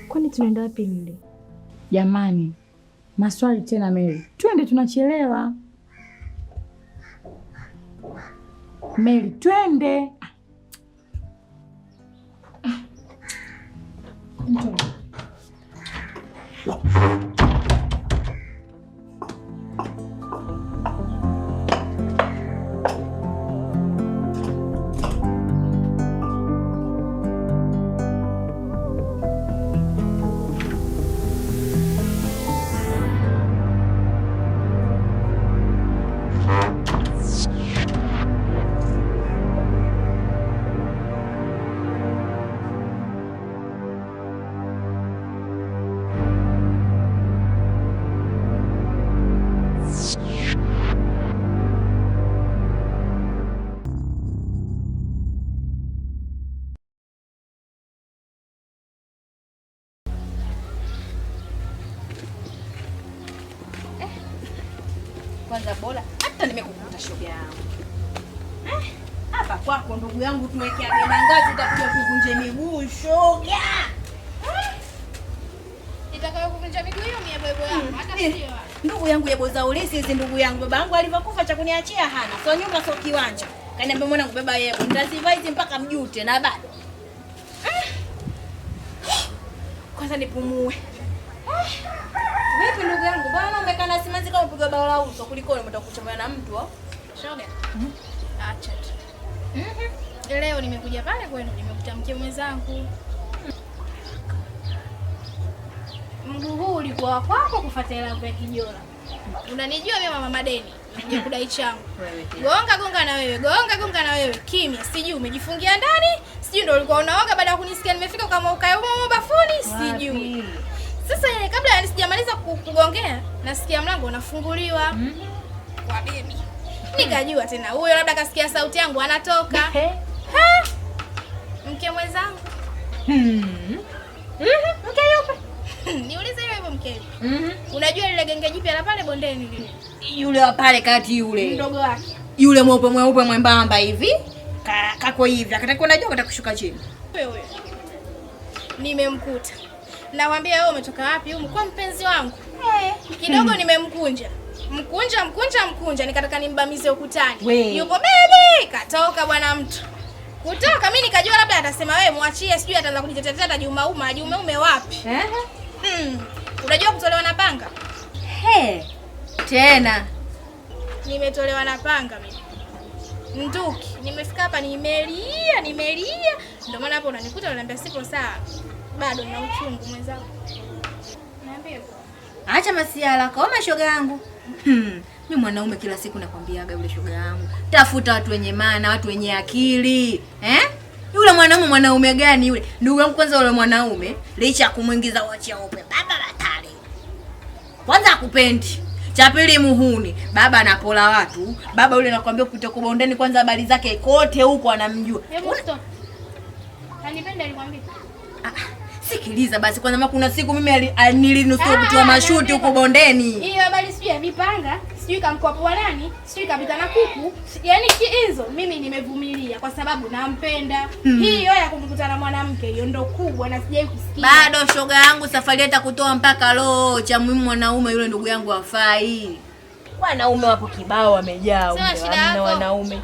Kwani tunaenda wapi Lili? Jamani, maswali tena Mary. Twende, tunachelewa. Mary, twende. Kwanza bora hata nimekukuta shoga yangu. Hapa kwako ndugu yangu tuwekea bena ngazi utakuja kuvunja miguu shoga. Itakayo kuvunja miguu hiyo mie bebo yangu hata sio. Ndugu yangu yebo za ulisi hizi ndugu yangu baba yangu alivyokufa cha kuniachia hana. Sio nyumba sio kiwanja. Kaniambia mwanangu beba yebo nitazivaa hizi mpaka mjute na bado. Kwanza nipumue. Vipi ndugu yangu? Bwana umekana simanzi kama upiga bao la uso kuliko unataka kuchambana na mtu au? Shoga. Acha tu. Leo nimekuja pale kwenu nimekuta mke mwenzangu. Mguu huu ulikuwa kwako kufuata hela ya Kijola. Unanijua mimi mama Madeni. Nimekuja kudai changu. Gonga na wewe. Gonga na wewe. Kimya. Sijui umejifungia ndani? Sijui ndio ulikuwa unaoga baada ya kunisikia nimefika kama ukae huko bafuni? Sijui. Sasa kabla sijamaliza kugongea nasikia mlango unafunguliwa. Kwa bibi. Nikajua tena huyo labda kasikia sauti yangu anatoka. Mke mwenzangu. Mke yupi? Niulize hivyo mke yupi? Unajua lile genge jipya la pale bondeni lile? Yule wa pale kati yule. Mdogo wake. Yule mweupe mwembamba hivi. Kako hivi. Akataka unajua akataka kushuka chini. Wewe. Nimemkuta. Nawaambia wewe umetoka wapi huko kwa mpenzi wangu? Kidogo nimemkunja. Mkunja nikataka nimbamize ukutani. Yuko baby, katoka bwana mtu. Kutoka mimi nikajua labda atasema wewe muachie sijui ataanza kujitetea Jumaume wapi? Unajua kutolewa na panga? Tena nimetolewa na panga mimi. Nduki, nimefika hapa nimelia. Ndio maana hapo unanikuta unaniambia sipo sawa. Bado na uchungu mwenzangu. Niambie. Acha masiala kama shoga yangu. Mimi mwanaume kila siku nakwambiaga yule shoga yangu. Tafuta watu wenye maana, watu wenye akili. Yule mwanaume gani yule? Ndugu yangu kwanza yule mwanaume licha ya kumuingiza wacha upe. Baba batali. Kwanza akupendi. Cha pili muhuni. Baba anapola watu. Baba yule nakwambia kutoka bondeni kwanza habari zake kote huko anamjua. Hebu stop. Anipenda alikwambia. Sikiliza basi kwanza kuna siku mimi nilinusuru kutoa mashuti huko bondeni. Hiyo habari sijui ya vipanga, sijui kamkopo nani, sijui kapita na kuku. Yaani hizo mimi nimevumilia kwa sababu nampenda. Hiyo ya kumkutana mwanamke hiyo ndo kubwa na sijai kusikia. Bado shoga yangu safari hata kutoa mpaka roho cha muhimu mwanaume yule ndugu yangu hafai. Wanaume wapo kibao wamejaa huko. Wanaume